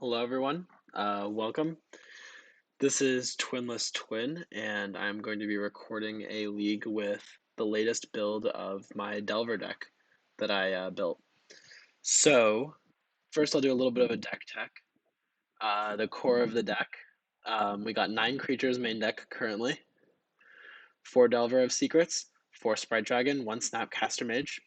Hello, everyone. Welcome. This is Twinless Twin, and I'm going to be recording a league with the latest build of my Delver deck that I built. So, first I'll do a little bit of a deck tech. The core of the deck, we got 9 creatures main deck currently, 4 Delver of Secrets, 4 Sprite Dragon, 1 Snapcaster Mage.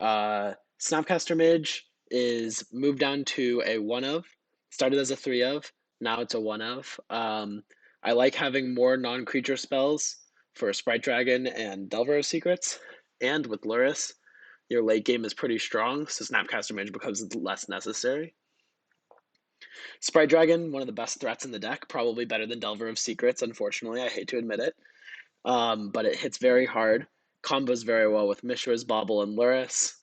Snapcaster Mage is moved down to a 1 of, started as a 3 of, now it's a 1 of. I like having more non-creature spells for Sprite Dragon and Delver of Secrets, and with Lurrus, your late game is pretty strong, so Snapcaster Mage becomes less necessary. Sprite Dragon, one of the best threats in the deck, probably better than Delver of Secrets, unfortunately, I hate to admit it. But it hits very hard, combos very well with Mishra's Bauble and Lurrus,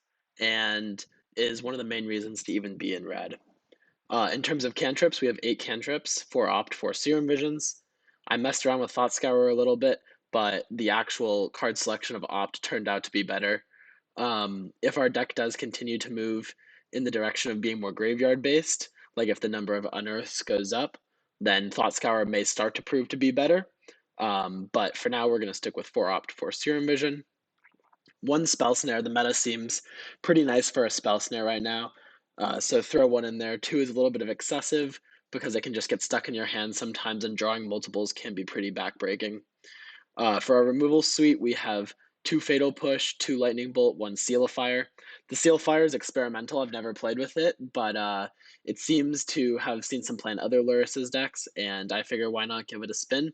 and is one of the main reasons to even be in red. In terms of cantrips, we have 8 cantrips, 4 Opt, 4 Serum Visions. I messed around with Thought Scour a little bit, but the actual card selection of Opt turned out to be better. If our deck does continue to move in the direction of being more graveyard-based, like if the number of unearths goes up, then Thought Scour may start to prove to be better. But for now, we're going to stick with 4 Opt, 4 Serum Vision. 1 Spell Snare, the meta seems pretty nice for a Spell Snare right now. So throw 1 in there. 2 is a little bit of excessive because it can just get stuck in your hand sometimes, and drawing multiples can be pretty backbreaking. For our removal suite, we have 2 Fatal Push, 2 Lightning Bolt, 1 Seal of Fire. The Seal of Fire is experimental. I've never played with it, but it seems to have seen some play in other Lurrus's decks, and I figure why not give it a spin.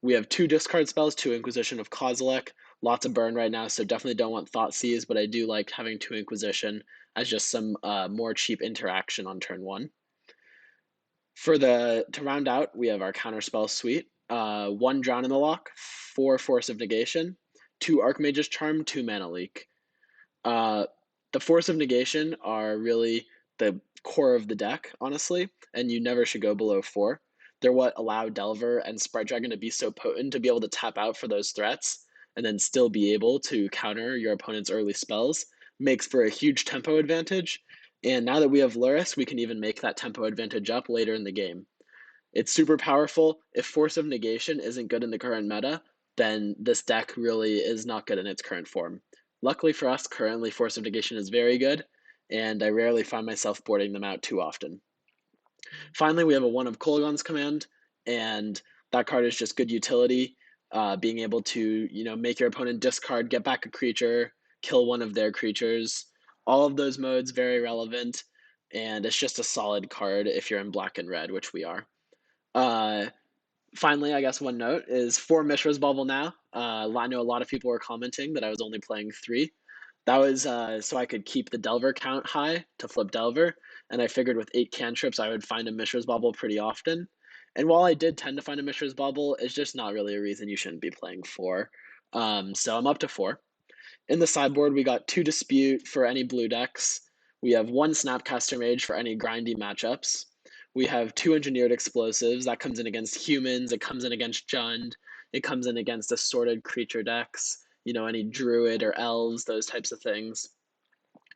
We have 2 discard spells, 2 Inquisition of Kozilek. Lots of burn right now, so definitely don't want Thoughtseize, but I do like having 2 Inquisition as just some more cheap interaction on turn 1. To round out, we have our counterspell suite. 1 Drown in the Lock, 4 Force of Negation, 2 Archmage's Charm, 2 Mana Leak. The Force of Negation are really the core of the deck, honestly, and you never should go below 4. They're what allow Delver and Sprite Dragon to be so potent to be able to tap out for those threats and then still be able to counter your opponent's early spells. Makes for a huge tempo advantage, and now that we have Lurrus, we can even make that tempo advantage up later in the game. It's super powerful. If Force of Negation isn't good in the current meta, then this deck really is not good in its current form. Luckily for us, currently Force of Negation is very good, and I rarely find myself boarding them out too often. Finally, we have a 1 of Kolaghan's Command, and that card is just good utility, being able to make your opponent discard, get back a creature, kill one of their creatures. All of those modes very relevant, and it's just a solid card if you're in black and red, which we are. Finally, I guess one note is 4 Mishra's Bauble now. I know a lot of people were commenting that I was only playing 3. That was so I could keep the Delver count high to flip Delver, and I figured with 8 cantrips I would find a Mishra's Bauble pretty often. And while I did tend to find a Mishra's Bauble, it's just not really a reason you shouldn't be playing 4. So I'm up to 4. In the sideboard, we got 2 Dispute for any blue decks. We have 1 Snapcaster Mage for any grindy matchups. We have 2 Engineered Explosives. That comes in against humans. It comes in against Jund. It comes in against assorted creature decks. Any Druid or Elves, those types of things.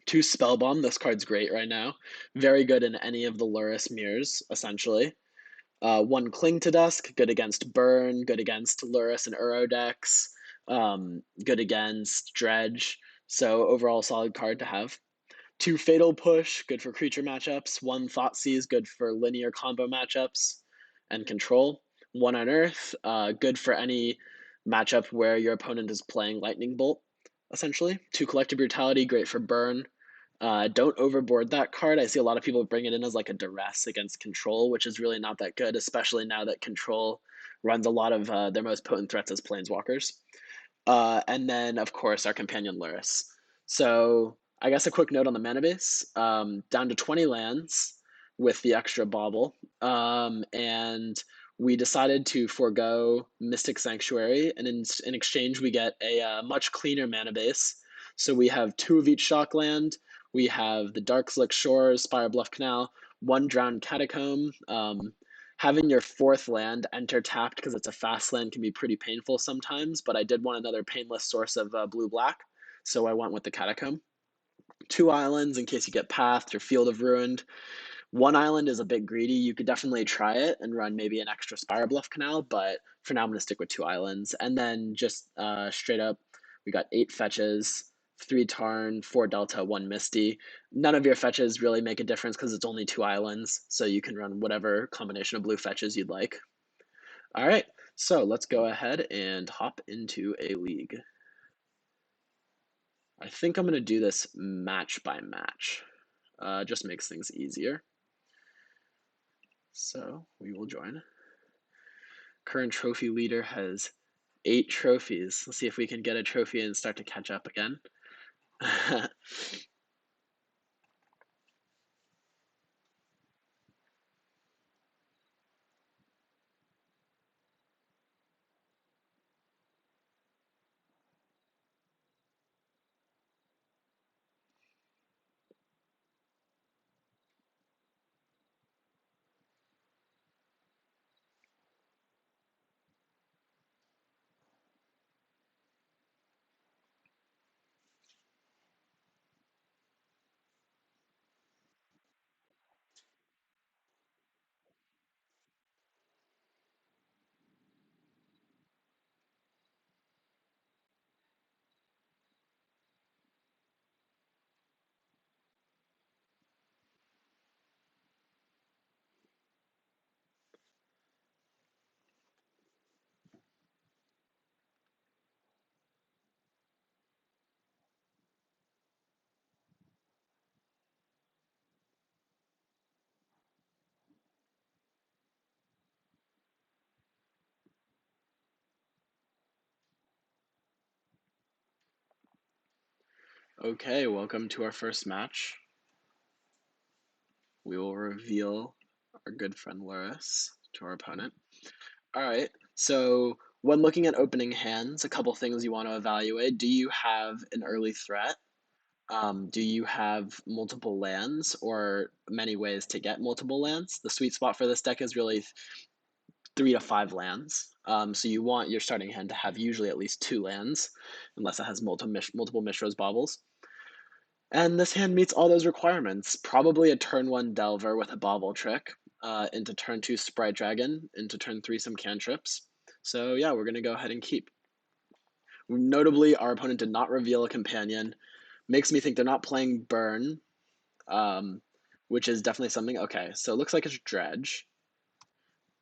2 Spellbomb. This card's great right now. Very good in any of the Lurrus mirrors, essentially. 1 Cling to Dusk. Good against Burn. Good against Lurrus and Uro decks. Good against Dredge. So overall, solid card to have. 2 Fatal Push, good for creature matchups. 1 Thoughtseize, good for linear combo matchups and control. 1 Unearth, good for any matchup where your opponent is playing Lightning Bolt, essentially. 2 Collective Brutality, great for burn. Don't overboard that card. I see a lot of people bring it in as like a duress against control, which is really not that good, especially now that control runs a lot of their most potent threats as planeswalkers. And then, of course, our companion Lurrus. So I guess a quick note on the mana base, down to 20 lands with the extra bauble, and we decided to forego Mystic Sanctuary, and in exchange we get a much cleaner mana base. So we have 2 of each shock land, we have the Darkslick Shores, Spire Bluff Canal, 1 Drowned Catacomb. Having your 4th land enter tapped because it's a fast land can be pretty painful sometimes, but I did want another painless source of blue-black, so I went with the Catacomb. 2 islands in case you get Pathed or Field of Ruined. 1 island is a bit greedy. You could definitely try it and run maybe an extra Spire Bluff Canal, but for now I'm going to stick with 2 islands. And then just straight up, we got 8 fetches, 3 Tarn, 4 Delta, 1 Misty. None of your fetches really make a difference because it's only 2 islands, so you can run whatever combination of blue fetches you'd like. All right, so let's go ahead and hop into a league. I think I'm going to do this match by match. Just makes things easier. So we will join. Current trophy leader has 8 trophies. Let's see if we can get a trophy and start to catch up again. Okay, welcome to our first match. We will reveal our good friend Lurrus to our opponent. All right, so when looking at opening hands, a couple things you want to evaluate. Do you have an early threat? Do you have multiple lands or many ways to get multiple lands? The sweet spot for this deck is really 3 to 5 lands. So you want your starting hand to have usually at least 2 lands, unless it has multiple Mishra's Baubles. And this hand meets all those requirements. Probably a turn 1 Delver with a Bauble trick, into turn 2 Sprite Dragon, into turn 3 some cantrips. So yeah, we're going to go ahead and keep. Notably, our opponent did not reveal a companion. Makes me think they're not playing Burn, which is definitely something. Okay, so it looks like it's Dredge.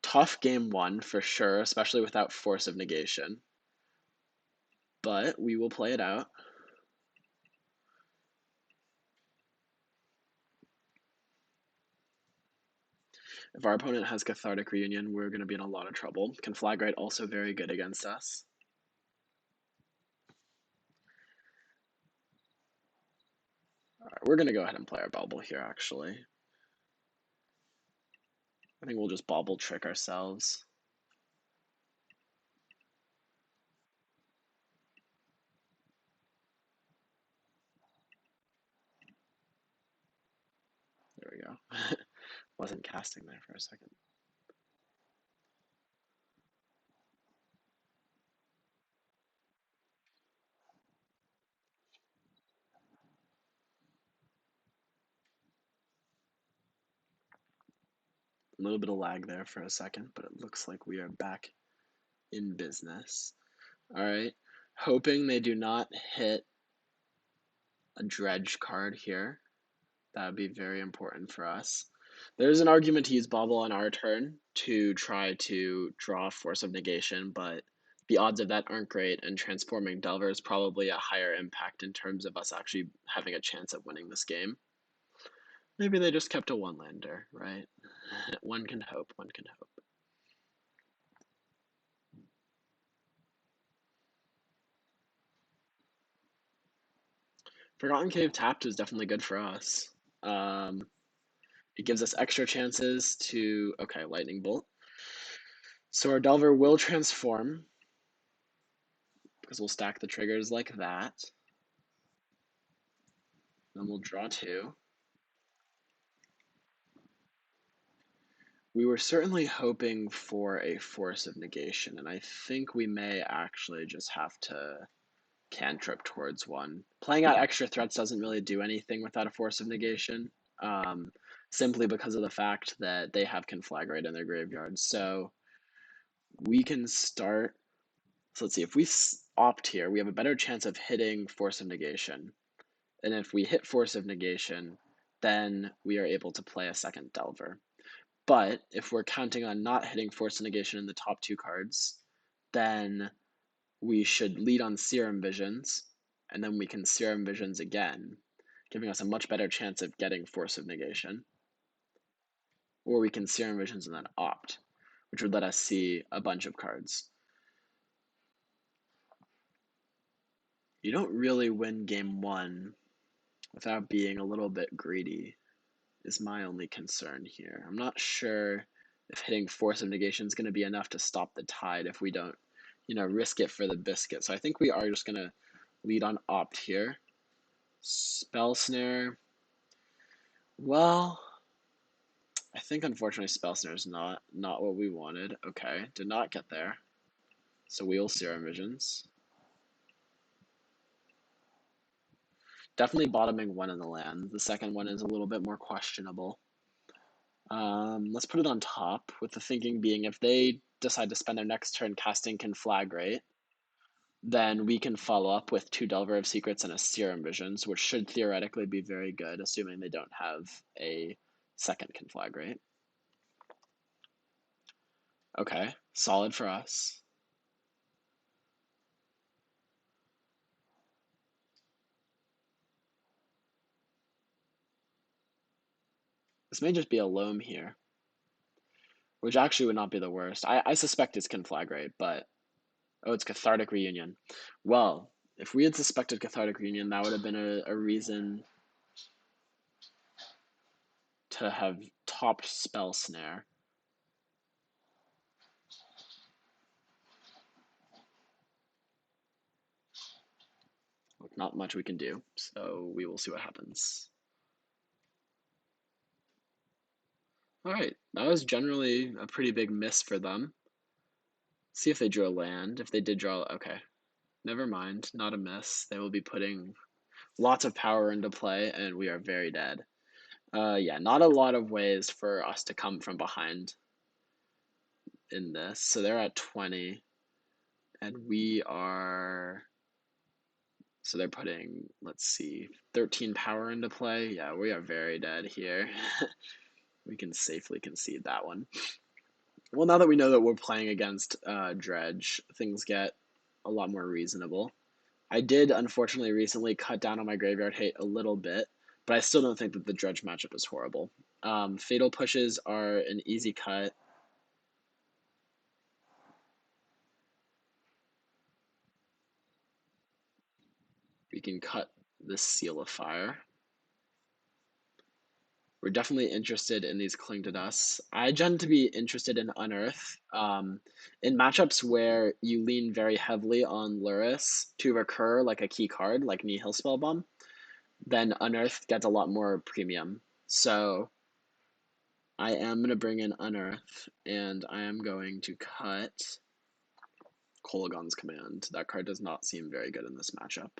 Tough game 1 for sure, especially without Force of Negation. But we will play it out. If our opponent has Cathartic Reunion, we're going to be in a lot of trouble. Conflagrate also very good against us. All right, we're going to go ahead and play our Bauble here, actually. I think we'll just Bauble trick ourselves. There we go. Wasn't casting there for a second. A little bit of lag there for a second, but it looks like we are back in business. All right. Hoping they do not hit a Dredge card here. That would be very important for us. There's an argument to use Bauble on our turn to try to draw Force of Negation, but the odds of that aren't great, and transforming Delver is probably a higher impact in terms of us actually having a chance at winning this game. Maybe they just kept a one-lander, right? One can hope, one can hope. Forgotten Cave tapped is definitely good for us. It gives us extra chances to... Okay, Lightning Bolt. So our Delver will transform, because we'll stack the triggers like that. Then we'll draw 2. We were certainly hoping for a Force of Negation, and I think we may actually just have to cantrip towards one. Playing out extra threats doesn't really do anything without a Force of Negation, simply because of the fact that they have Conflagrate in their graveyard. So we can start. So let's see, if we opt here, we have a better chance of hitting Force of Negation. And if we hit Force of Negation, then we are able to play a second Delver. But if we're counting on not hitting Force of Negation in the top two cards, then we should lead on Serum Visions, and then we can Serum Visions again, giving us a much better chance of getting Force of Negation. Or we can Serum Visions and then opt, which would let us see a bunch of cards. You don't really win game one without being a little bit greedy, is my only concern here. I'm not sure if hitting Force of Negation is going to be enough to stop the tide if we don't, risk it for the biscuit. So I think we are just going to lead on opt here. Spell Snare. Well, I think unfortunately Spell Snare is not what we wanted. Okay, did not get there. So we will Serum Visions. Definitely bottoming one in the land. The second one is a little bit more questionable. Let's put it on top, with the thinking being if they decide to spend their next turn casting Conflagrate, then we can follow up with 2 Delver of Secrets and a Serum Visions, which should theoretically be very good, assuming they don't have a second Conflagrate. Okay, solid for us. This may just be a loam here, which actually would not be the worst. I suspect it's Conflagrate, but... Oh, it's Cathartic Reunion. Well, if we had suspected Cathartic Reunion, that would have been a reason to have topped Spell Snare. Not much we can do, so we will see what happens. Alright, that was generally a pretty big miss for them. See if they drew a land. If they did draw, okay. Never mind, not a miss. They will be putting lots of power into play, and we are very dead. Yeah, not a lot of ways for us to come from behind in this. So they're at 20, and we are... So they're putting, let's see, 13 power into play. Yeah, we are very dead here. We can safely concede that one. Well, now that we know that we're playing against Dredge, things get a lot more reasonable. I did, unfortunately, recently cut down on my graveyard hate a little bit, but I still don't think that the Dredge matchup is horrible. Fatal Pushes are an easy cut. We can cut the Seal of Fire. We're definitely interested in these Cling to Dust. I tend to be interested in Unearth. In matchups where you lean very heavily on Lurrus to recur like a key card, like Nihil Spellbomb, then Unearth gets a lot more premium. So I am going to bring in Unearth, and I am going to cut Kolaghan's Command. That card does not seem very good in this matchup.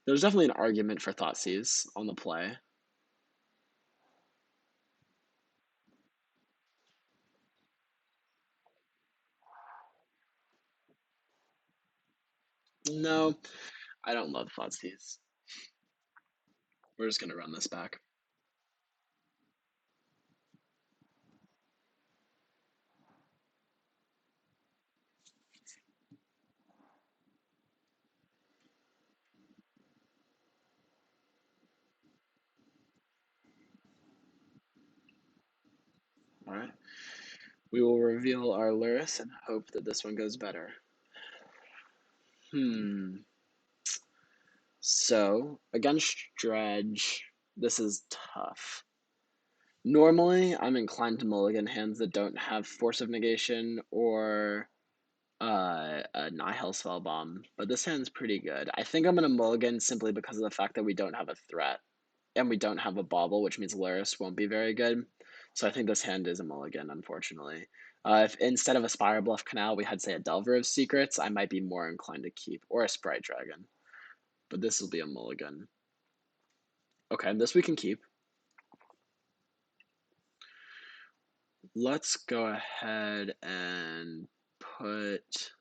There's definitely an argument for Thoughtseize on the play. No, I don't love Thoughtseize. We're just going to run this back. Alright. We will reveal our Lurrus and hope that this one goes better. So, against Dredge, this is tough. Normally, I'm inclined to mulligan hands that don't have Force of Negation or a Nihil Spellbomb, but this hand's pretty good. I think I'm going to mulligan simply because of the fact that we don't have a threat, and we don't have a bauble, which means Lurrus won't be very good. So I think this hand is a mulligan, unfortunately. If instead of a Spire Bluff Canal, we had, say, a Delver of Secrets, I might be more inclined to keep, or a Sprite Dragon. But this will be a mulligan. Okay, this we can keep. Let's go ahead and put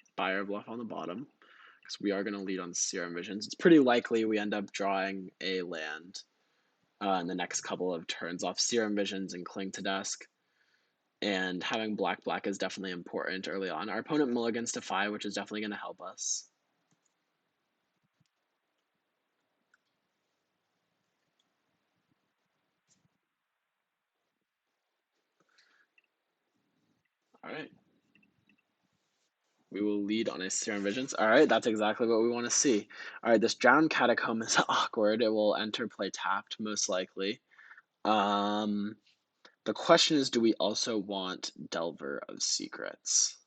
Spire Bluff on the bottom, because we are going to lead on Serum Visions. It's pretty likely we end up drawing a land in the next couple of turns off Serum Visions and Cling to Dusk. And having black is definitely important early on. Our opponent mulligans to 5, which is definitely going to help us. All right. We will lead on a Serum Visions. All right, that's exactly what we want to see. All right, this Drowned Catacomb is awkward. It will enter play tapped, most likely. The question is, do we also want Delver of Secrets?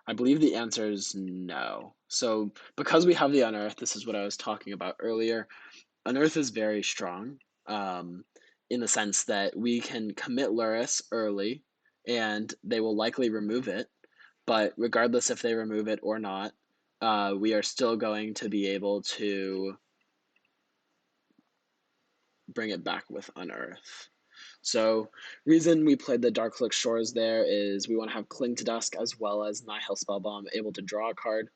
I believe the answer is no. So because we have the Unearth, this is what I was talking about earlier. Unearth is very strong in the sense that we can commit Lurrus early and they will likely remove it. But regardless if they remove it or not, we are still going to be able to bring it back with Unearth. So reason we played the Darklook Shores there is we want to have Cling to Dusk as well as Nihil Spellbomb able to draw a card.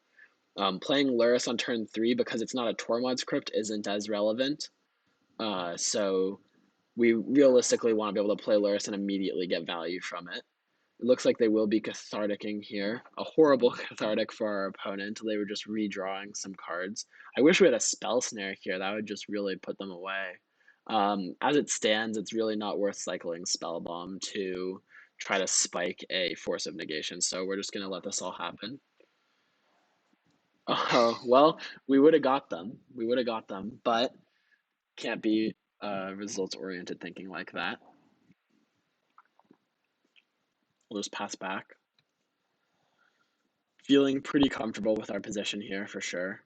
Playing Lurrus on turn 3 because it's not a Tormod's Crypt isn't as relevant. So we realistically want to be able to play Lurrus and immediately get value from it. It looks like they will be catharticing here. A horrible cathartic for our opponent. They were just redrawing some cards. I wish we had a spell snare here. That would just really put them away. As it stands, it's really not worth cycling Spellbomb to try to spike a Force of Negation. So we're just going to let this all happen. Oh, well, we would have got them. We would have got them, but can't be results-oriented thinking like that. We'll just pass back. Feeling pretty comfortable with our position here for sure.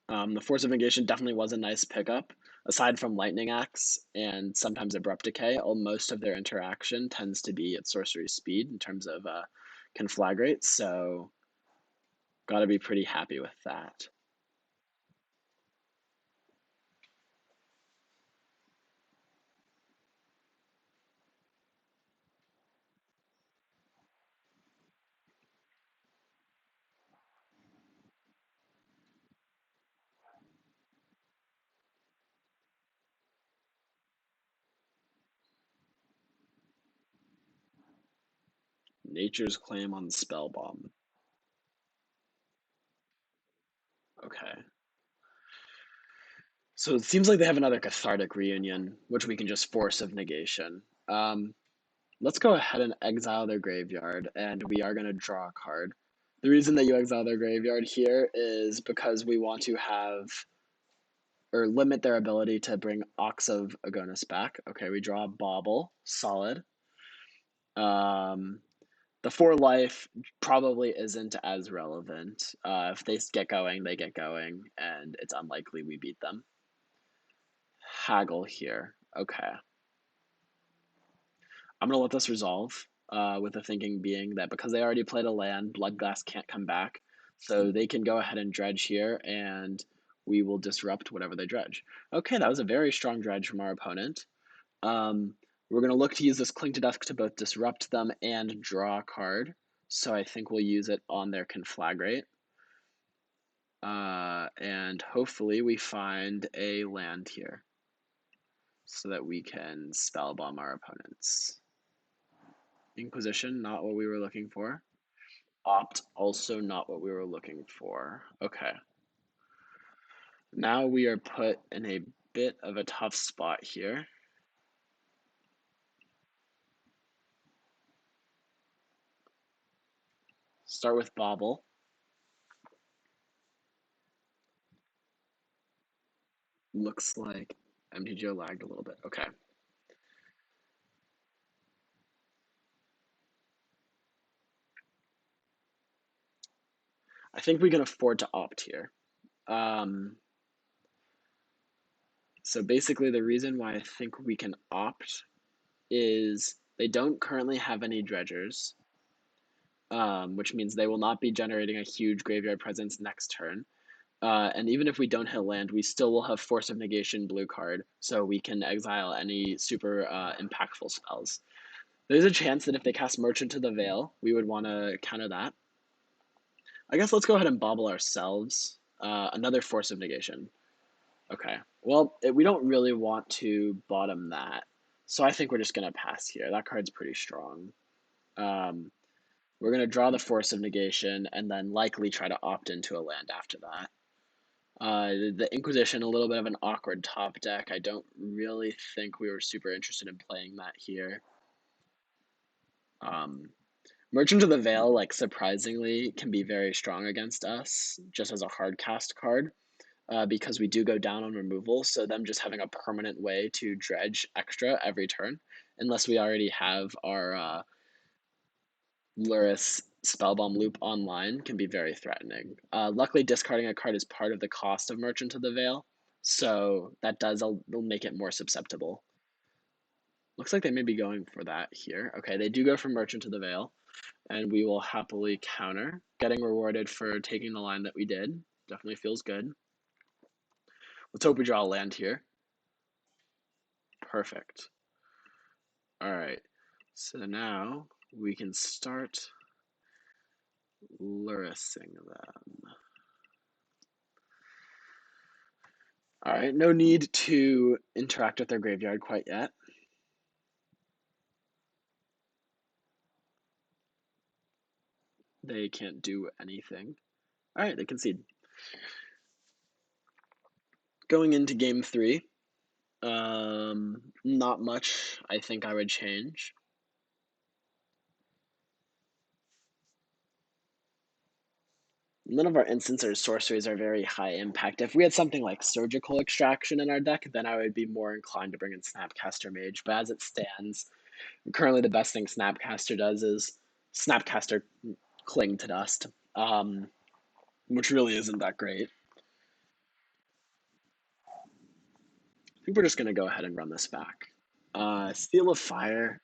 The Force of Negation definitely was a nice pickup. Aside from Lightning Axe and sometimes Abrupt Decay, most of their interaction tends to be at sorcery speed in terms of Conflagrate, so gotta be pretty happy with that. Nature's Claim on Spellbomb. Okay. So it seems like they have another Cathartic Reunion, which we can just Force of Negation. Let's go ahead and exile their graveyard, and we are going to draw a card. The reason that you exile their graveyard here is because we want to have, or limit their ability to bring Ox of Agonis back. Okay, we draw a Bauble, solid. The 4 life probably isn't as relevant. If they get going, they get going, and it's unlikely we beat them. Haggle here. Okay. I'm going to let this resolve, with the thinking being that because they already played a land, Bloodglass can't come back. So they can go ahead and dredge here, and we will disrupt whatever they dredge. Okay, that was a very strong dredge from our opponent. We're going to look to use this Cling to Dusk to both disrupt them and draw a card. So I think we'll use it on their Conflagrate. And hopefully we find a land here so that we can Spellbomb our opponents. Inquisition, not what we were looking for. Opt, also not what we were looking for. Okay. Now we are put in a bit of a tough spot here. Start with Bauble. Looks like MTGO lagged a little bit. Okay. I think we can afford to opt here. So basically the reason why I think we can opt is they don't currently have any dredgers, which means they will not be generating a huge graveyard presence next turn. And even if we don't hit land, we still will have Force of Negation blue card, so we can exile any super impactful spells. There's a chance that if they cast Merchant to the Veil, we would want to counter that. I guess let's go ahead and bobble ourselves. Another Force of Negation. Okay. Well, we don't really want to bottom that, so I think we're just going to pass here. That card's pretty strong. We're going to draw the Force of Negation and then likely try to opt into a land after that. The Inquisition, a little bit of an awkward top deck. I don't really think we were super interested in playing that here. Merchant of the Veil, like, surprisingly, can be very strong against us, just as a hard cast card, because we do go down on removal, so them just having a permanent way to dredge extra every turn, unless we already have our Lurrus Spellbomb loop online, can be very threatening. Luckily, discarding a card is part of the cost of Merchant of the Veil, so that will make it more susceptible. Looks like they may be going for that here. Okay, they do go for Merchant of the Veil, and we will happily counter. Getting rewarded for taking the line that we did. Definitely feels good. Let's hope we draw a land here. Perfect. All right, so now we can start Lurrusing them. All right, no need to interact with their graveyard quite yet. They can't do anything. All right, they concede. Going into game 3, not much I think I would change. None of our instants or sorceries are very high impact. If we had something like Surgical Extraction in our deck, then I would be more inclined to bring in Snapcaster Mage. But as it stands, currently the best thing Snapcaster does is Snapcaster Cling to Dust, which really isn't that great. I think we're just going to go ahead and run this back. Seal of Fire.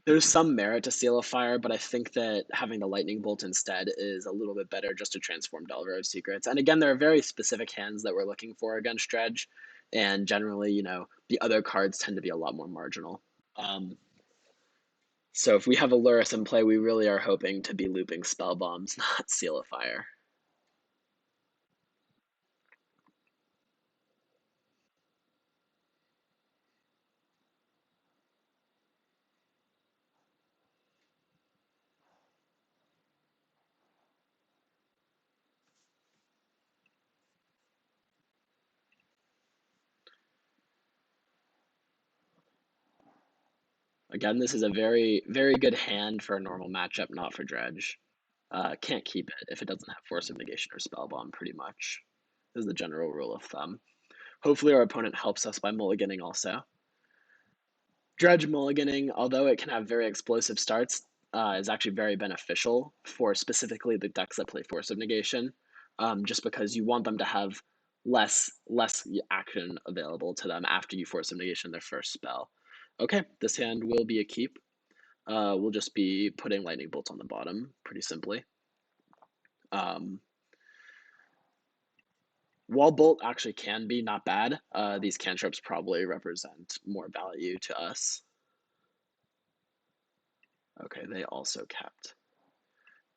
There's some merit to Seal of Fire, but I think that having the Lightning Bolt instead is a little bit better just to transform Delver of Secrets. And again, there are very specific hands that we're looking for against Dredge, and generally, the other cards tend to be a lot more marginal. So if we have a Lurrus in play, we really are hoping to be looping Spell Bombs, not Seal of Fire. Again, this is a very, very good hand for a normal matchup, not for Dredge. Can't keep it if it doesn't have Force of Negation or Spell Bomb, pretty much. This is the general rule of thumb. Hopefully our opponent helps us by mulliganing also. Dredge mulliganing, although it can have very explosive starts, is actually very beneficial for specifically the decks that play Force of Negation, just because you want them to have less action available to them after you Force of Negation their first spell. Okay, this hand will be a keep. We'll just be putting Lightning Bolts on the bottom, pretty simply. Wall Bolt actually can be not bad. These cantrips probably represent more value to us. Okay, they also kept.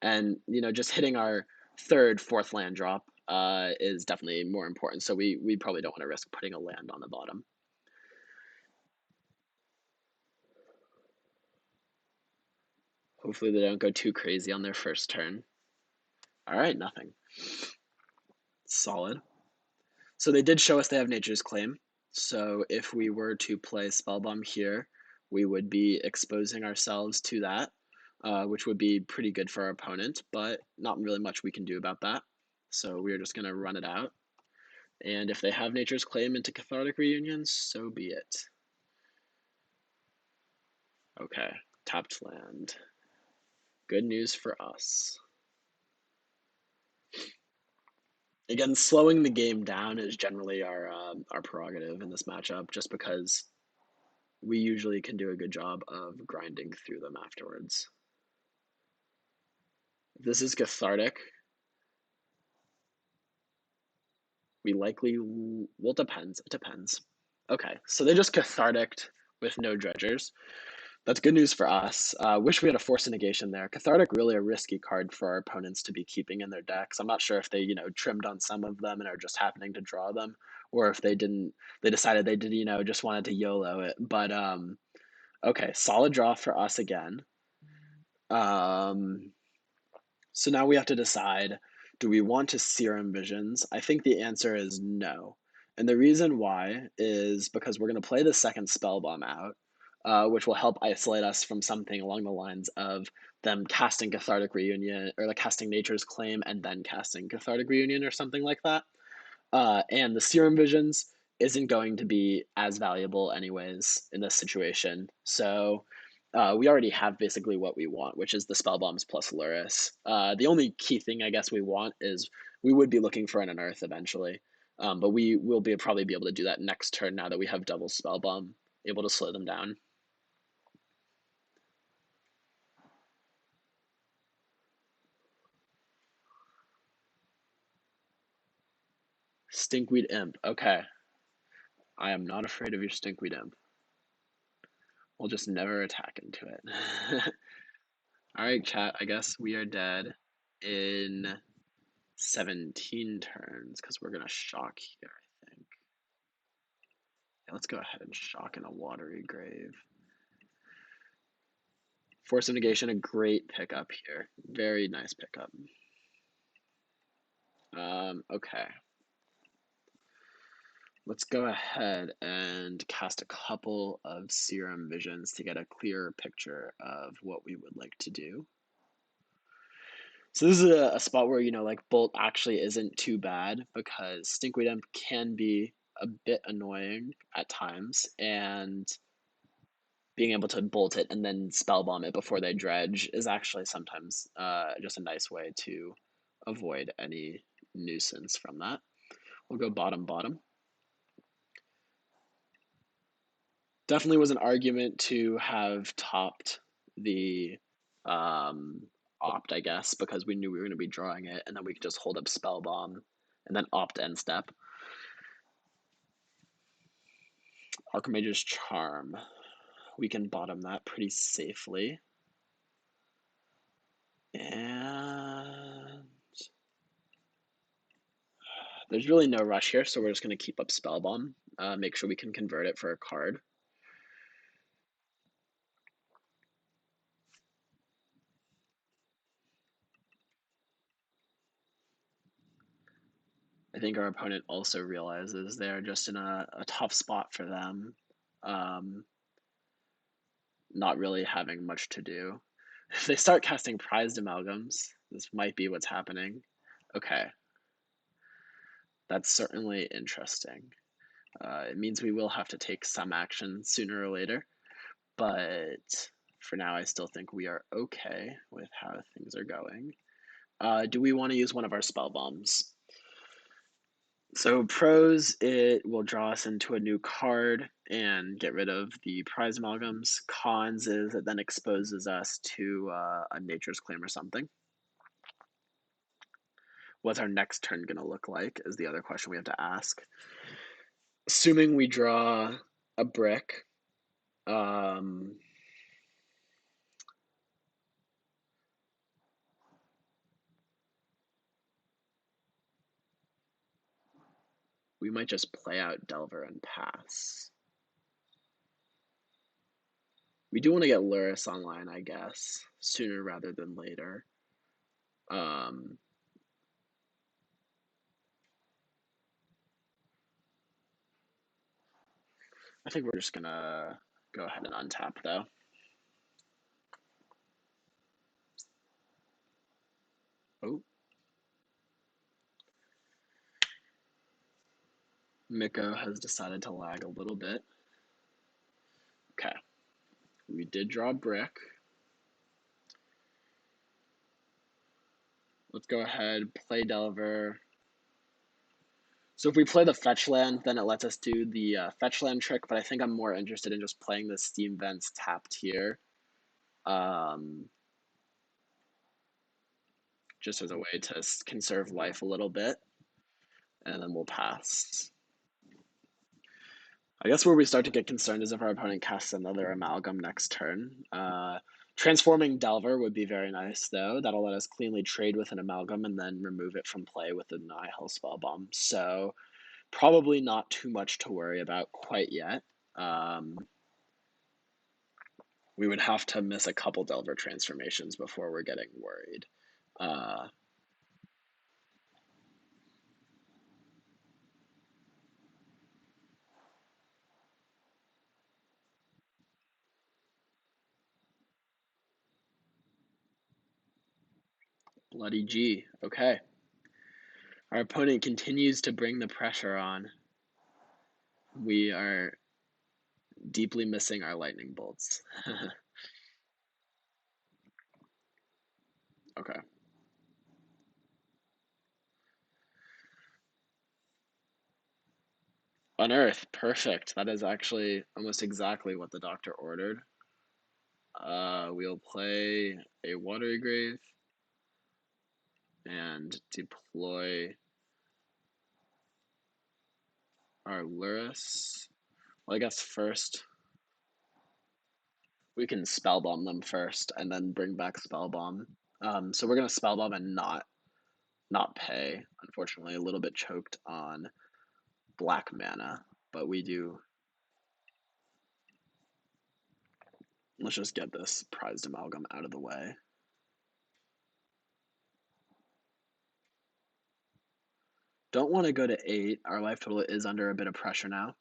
And, just hitting our third, fourth land drop is definitely more important. So we probably don't want to risk putting a land on the bottom. Hopefully they don't go too crazy on their first turn. All right, nothing. Solid. So they did show us they have Nature's Claim. So if we were to play Spellbomb here, we would be exposing ourselves to that, which would be pretty good for our opponent, but not really much we can do about that. So we're just going to run it out. And if they have Nature's Claim into Cathartic Reunion, so be it. Okay, tapped land. Good news for us. Again, slowing the game down is generally our prerogative in this matchup, just because we usually can do a good job of grinding through them afterwards. If this is cathartic, we likely, well, it depends. Okay, so they just cathartic with no dredgers. That's good news for us. Wish we had a force negation there. Cathartic really a risky card for our opponents to be keeping in their decks. I'm not sure if they, trimmed on some of them and are just happening to draw them, or if they didn't. They decided they did, just wanted to YOLO it. But okay, solid draw for us again. So now we have to decide, do we want to Serum Visions? I think the answer is no. And the reason why is because we're going to play the second Spell Bomb out, which will help isolate us from something along the lines of them casting Cathartic Reunion, or like casting Nature's Claim and then casting Cathartic Reunion or something like that. And the Serum Visions isn't going to be as valuable anyways in this situation. So we already have basically what we want, which is the Spell Bombs plus Lurrus. The only key thing I guess we want is we would be looking for an Unearth eventually. But we will probably be able to do that next turn now that we have double Spell Bomb, able to slow them down. Stinkweed Imp. Okay. I am not afraid of your Stinkweed Imp. We'll just never attack into it. Alright, chat. I guess we are dead in 17 turns because we're going to shock here, I think. Yeah, let's go ahead and shock in a Watery Grave. Force of Negation, a great pickup here. Very nice pickup. Okay. Let's go ahead and cast a couple of Serum Visions to get a clearer picture of what we would like to do. So this is a spot where, like Bolt actually isn't too bad because Stinkweed Imp can be a bit annoying at times, and being able to bolt it and then spell bomb it before they dredge is actually sometimes just a nice way to avoid any nuisance from that. We'll go bottom, bottom. Definitely was an argument to have topped the opt, I guess, because we knew we were going to be drawing it, and then we could just hold up spell bomb and then opt end step. Archmage's Charm. We can bottom that pretty safely. And there's really no rush here, so we're just going to keep up Spell Bomb, make sure we can convert it for a card. I think our opponent also realizes they're just in a tough spot for them, not really having much to do. If they start casting Prized Amalgams, this might be what's happening. Okay. That's certainly interesting. It means we will have to take some action sooner or later, but for now I still think we are okay with how things are going. Do we want to use one of our spell bombs? So pros, it will draw us into a new card and get rid of the prize amalgams. Cons is it then exposes us to a Nature's Claim or something. What's our next turn going to look like is the other question we have to ask. Assuming we draw a brick, we might just play out Delver and pass. We do want to get Lurrus online, I guess, sooner rather than later. I think we're just gonna go ahead and untap though. Oh. Miko has decided to lag a little bit. Okay. We did draw a brick. Let's go ahead, play Delver. So if we play the fetch land, then it lets us do the fetch land trick, but I think I'm more interested in just playing the Steam Vents tapped here. Just as a way to conserve life a little bit, and then we'll pass. I guess where we start to get concerned is if our opponent casts another Amalgam next turn. Transforming Delver would be very nice, though. That'll let us cleanly trade with an Amalgam and then remove it from play with an Nihil Spellbomb. So probably not too much to worry about quite yet. We would have to miss a couple Delver transformations before we're getting worried. Bloody G. Okay. Our opponent continues to bring the pressure on. We are deeply missing our lightning bolts. Okay. Unearth. Perfect. That is actually almost exactly what the doctor ordered. We'll play a Watery Grave and deploy our Lurrus. Well, I guess first we can Spellbomb them first and then bring back Spellbomb. So we're going to Spellbomb and not pay. Unfortunately, a little bit choked on black mana, but we do. Let's just get this prized Amalgam out of the way. Don't want to go to 8. Our life total is under a bit of pressure now.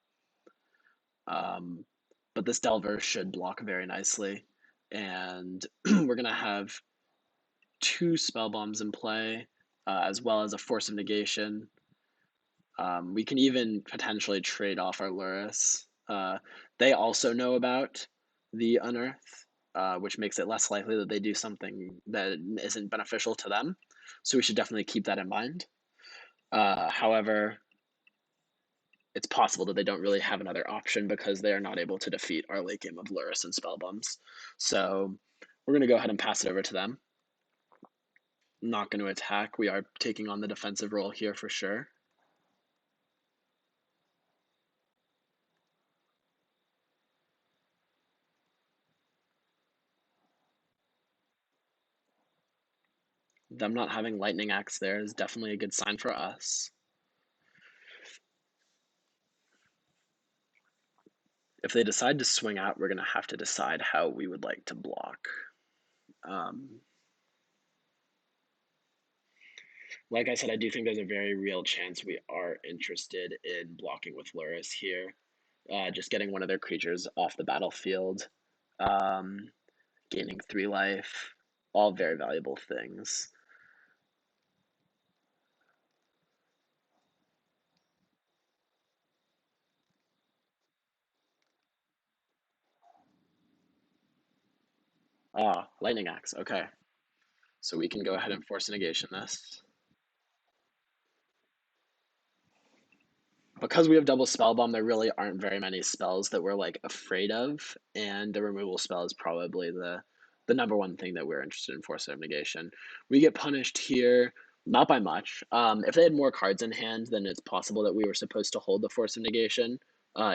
But this Delver should block very nicely. And we're going to have 2 spell bombs in play, as well as a Force of Negation. We can even potentially trade off our Lurrus. They also know about the Unearth, which makes it less likely that they do something that isn't beneficial to them. So we should definitely keep that in mind. However, it's possible that they don't really have another option because they are not able to defeat our late game of Lurrus and Spellbombs. So we're going to go ahead and pass it over to them. Not going to attack. We are taking on the defensive role here for sure. Them not having Lightning Axe there is definitely a good sign for us. If they decide to swing out, we're going to have to decide how we would like to block. Like I said, I do think there's a very real chance we are interested in blocking with Lurrus here. Just getting one of their creatures off the battlefield, gaining 3 life, all very valuable things. Lightning Axe, okay. So we can go ahead and Force Negation this. Because we have double Spellbomb, there really aren't very many spells that we're like afraid of, and the removal spell is probably the number one thing that we're interested in Force of Negation. We get punished here, not by much. If they had more cards in hand, then it's possible that we were supposed to hold the Force of Negation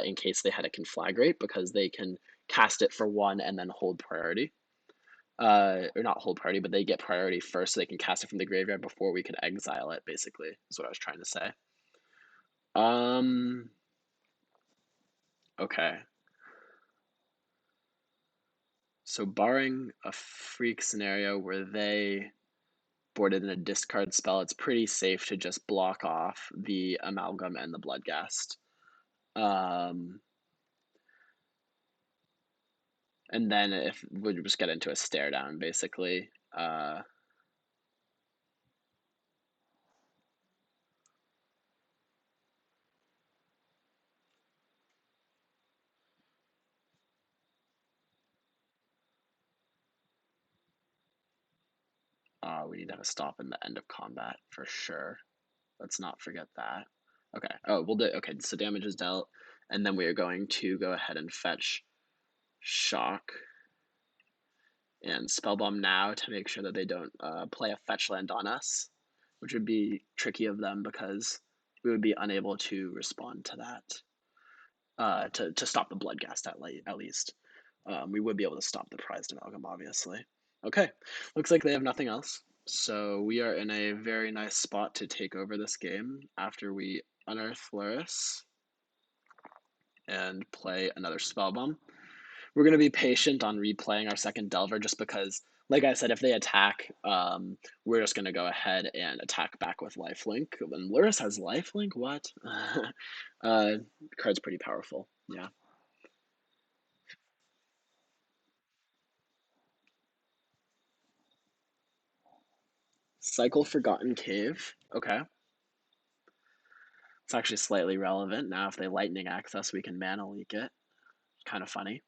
in case they had a Conflagrate, because they can cast it for 1 and then hold priority. Or not hold priority, but they get priority first, so they can cast it from the graveyard before we could exile it, basically, is what I was trying to say. Okay. So barring a freak scenario where they boarded in a discard spell, it's pretty safe to just block off the Amalgam and the Bloodghast. And then if we just get into a stare down, basically. We need to have a stop in the end of combat for sure. Let's not forget that. Okay. Oh, we'll do. Okay, so damage is dealt, and then we are going to go ahead and fetch Shock and Spellbomb now to make sure that they don't play a fetch land on us, which would be tricky of them because we would be unable to respond to that. To stop the Bloodghast at least. We would be able to stop the Prized Amalgam, obviously. Okay, looks like they have nothing else. So we are in a very nice spot to take over this game after we unearth Lurrus and play another Spellbomb. We're going to be patient on replaying our second Delver just because, like I said, if they attack, we're just going to go ahead and attack back with Lifelink. And Lurrus has Lifelink? What? Card's pretty powerful. Yeah. Cycle Forgotten Cave. Okay. It's actually slightly relevant. Now, if they Lightning Access, we can Mana Leak it. Kind of funny.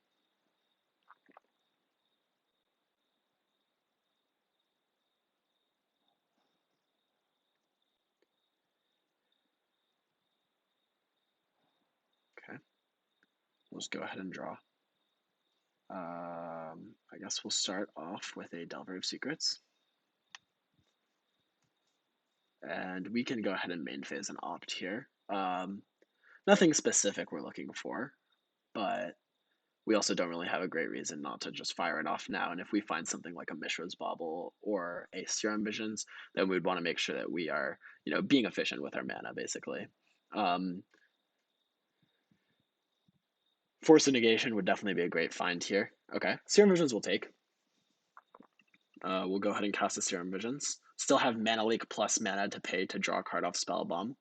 Okay. We'll just go ahead and draw. I guess we'll start off with a Delver of Secrets. And we can go ahead and main phase and opt here. Nothing specific we're looking for, but we also don't really have a great reason not to just fire it off now. And if we find something like a Mishra's Bauble or a Serum Visions, then we'd want to make sure that we are, being efficient with our mana, basically. Force of Negation would definitely be a great find here. Okay, Serum Visions we'll take. We'll go ahead and cast the Serum Visions. Still have Mana Leak plus mana to pay to draw a card off Spellbomb.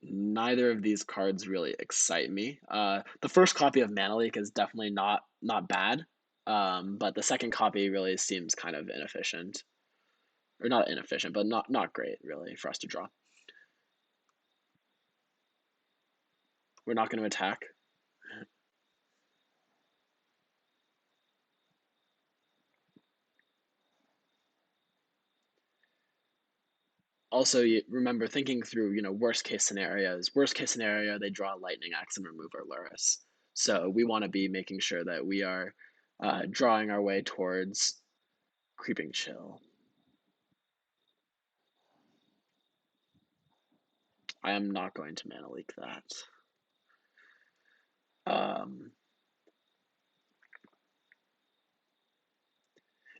Neither of these cards really excite me. The first copy of Mana Leak is definitely not bad, but the second copy really seems kind of inefficient, or not inefficient, but not great really for us to draw. We're not going to attack. Also, remember thinking through, worst case scenarios. Worst case scenario, they draw a Lightning Axe and remove our Lurrus. So we want to be making sure that we are drawing our way towards Creeping Chill. I am not going to Mana Leak that.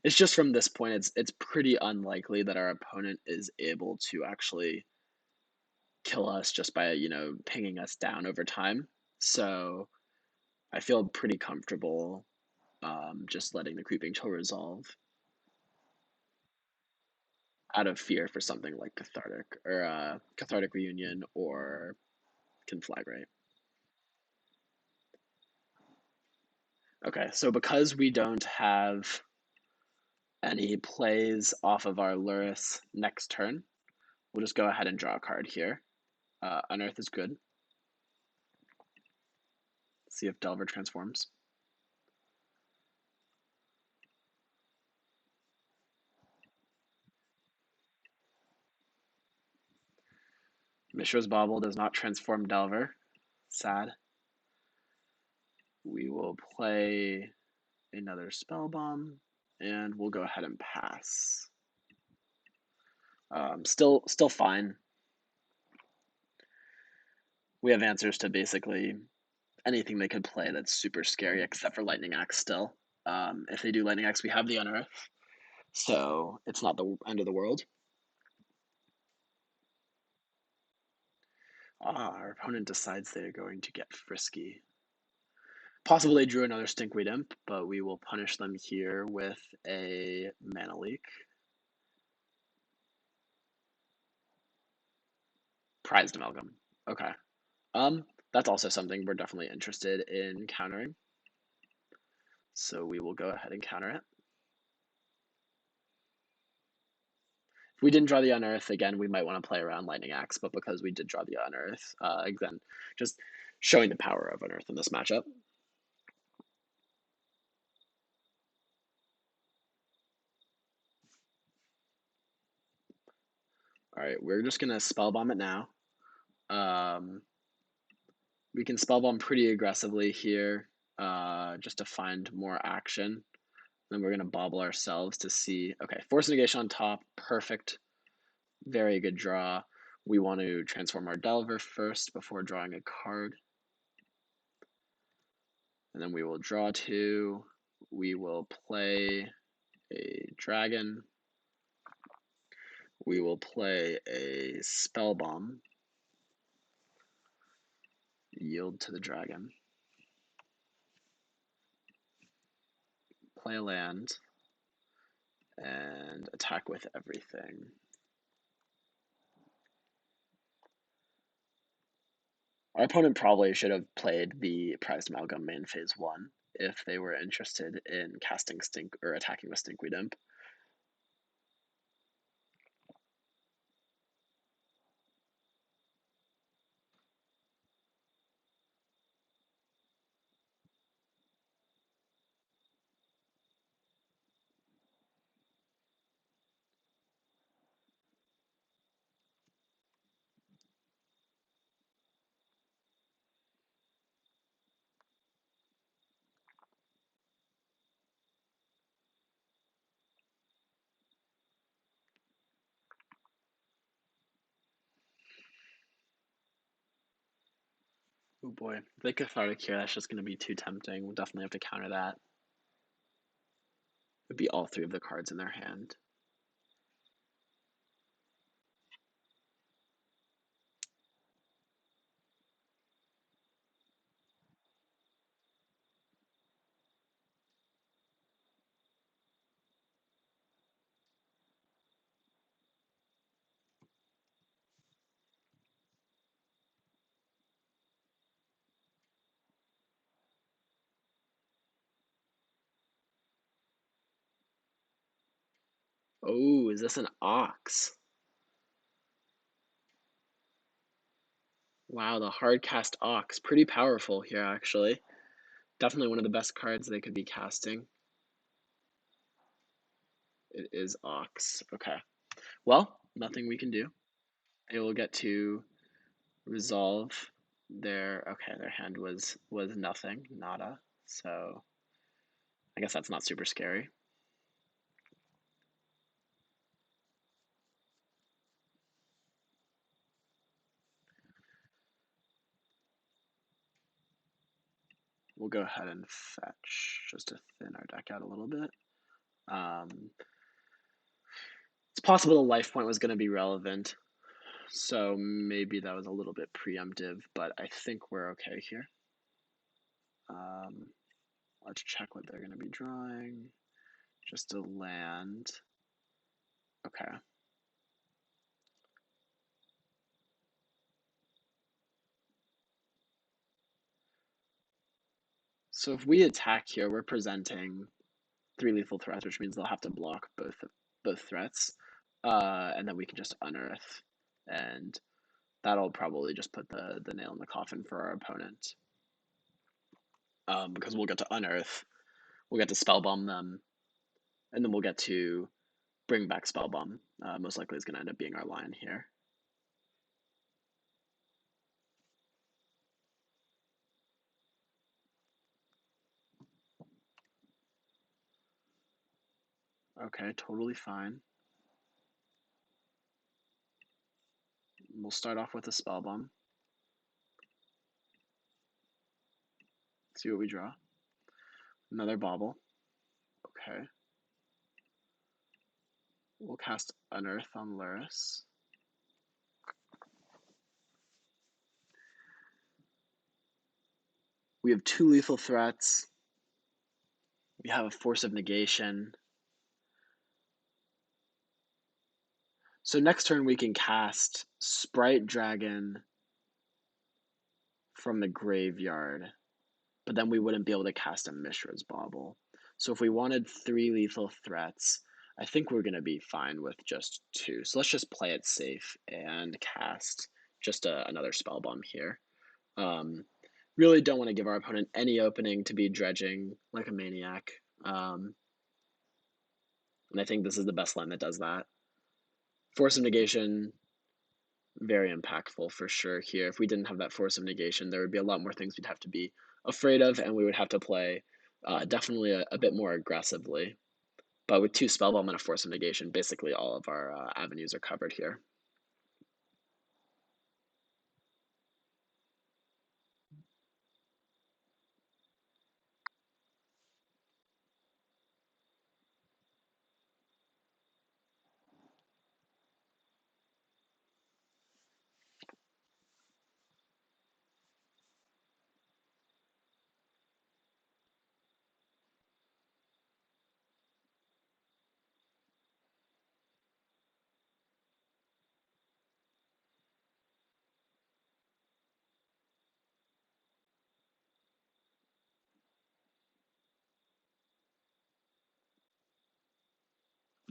It's just from this point, it's pretty unlikely that our opponent is able to actually kill us just by, pinging us down over time. So I feel pretty comfortable just letting the Creeping Chill resolve out of fear for something like Cathartic Reunion or Conflagrate. Okay, so because we don't have any plays off of our Lurrus next turn, we'll just go ahead and draw a card here. Unearth is good. See if Delver transforms. Mishra's Bauble does not transform Delver. Sad. We will play another Spellbomb, and we'll go ahead and pass. Still fine. We have answers to basically anything they could play that's super scary, except for Lightning Axe still. If they do Lightning Axe, we have the Unearth, so it's not the end of the world. Our opponent decides they're going to get frisky. Possibly they drew another Stinkweed Imp, but we will punish them here with a Mana Leak. Prized Amalgam. Okay. That's also something we're definitely interested in countering. So we will go ahead and counter it. If we didn't draw the Unearth, again, we might want to play around Lightning Axe, but because we did draw the Unearth, again, just showing the power of Unearth in this matchup. All right, we're just gonna spellbomb it now. We can spellbomb pretty aggressively here, just to find more action. Then we're gonna bobble ourselves to see. Okay, force negation on top, perfect, very good draw. We want to transform our Delver first before drawing a card. And then we will draw 2. We will play a dragon. We will play a spellbomb. Yield to the dragon. Play a land. And attack with everything. Our opponent probably should have played the Prized Amalgam main phase 1 if they were interested in casting Stink or attacking with Stinkweed Imp. Oh boy, if they Cathartic here, that's just going to be too tempting. We'll definitely have to counter that. It would be all 3 of the cards in their hand. Oh, is this an Ox? Wow, the hard cast Ox. Pretty powerful here, actually. Definitely one of the best cards they could be casting. It is Ox. Okay. Well, nothing we can do. They will get to resolve their... Okay, their hand was nothing. Nada. So I guess that's not super scary. We'll go ahead and fetch just to thin our deck out a little bit. It's possible the life point was going to be relevant, so maybe that was a little bit preemptive, but I think we're okay here. Let's check what they're going to be drawing. Just a land. Okay. So if we attack here, we're presenting 3 lethal threats, which means they'll have to block both threats, and then we can just unearth, and that'll probably just put the nail in the coffin for our opponent. Because we'll get to unearth, we'll get to spellbomb them, and then we'll get to bring back spellbomb. Most likely is going to end up being our line here. Okay, totally fine. We'll start off with a spellbomb. See what we draw. Another bauble. Okay. We'll cast Unearth on Lurrus. We have 2 lethal threats. We have a Force of Negation. So next turn we can cast Sprite Dragon from the graveyard, but then we wouldn't be able to cast a Mishra's Bauble. So if we wanted 3 lethal threats, I think we're going to be fine with just 2. So let's just play it safe and cast just another Spellbomb here. Really don't want to give our opponent any opening to be dredging like a maniac. And I think this is the best line that does that. Force of Negation Very impactful for sure here. If we didn't have that Force of Negation, there would be a lot more things we'd have to be afraid of, and we would have to play definitely a bit more aggressively. But with 2 Spellbomb and a Force of Negation, basically all of our avenues are covered here.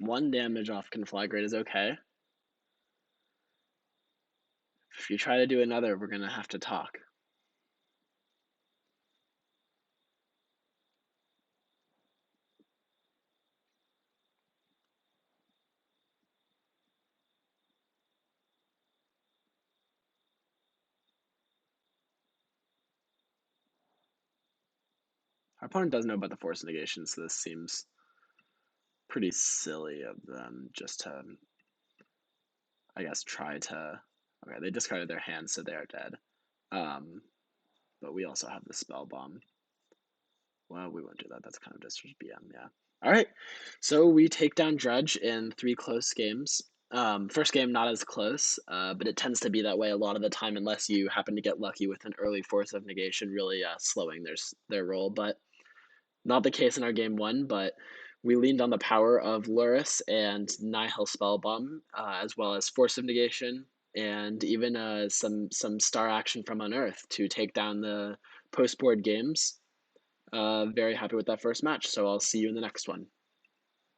One damage off Conflagrate is okay. If you try to do another, we're going to have to talk. Our opponent does know about the Force of Negation, so this seems pretty silly of them just to, I guess, try to... Okay, they discarded their hand, so they are dead. But we also have the Spell Bomb. Well, we won't do that. That's kind of just BM, yeah. All right, so we take down Dredge in 3 close games. First game, not as close, but it tends to be that way a lot of the time unless you happen to get lucky with an early Force of Negation really slowing their roll. But not the case in our game 1, but we leaned on the power of Lurrus and Nihil Spellbomb, as well as Force of Negation, and even some star action from Unearth to take down the post-board games. Very happy with that first match, so I'll see you in the next one.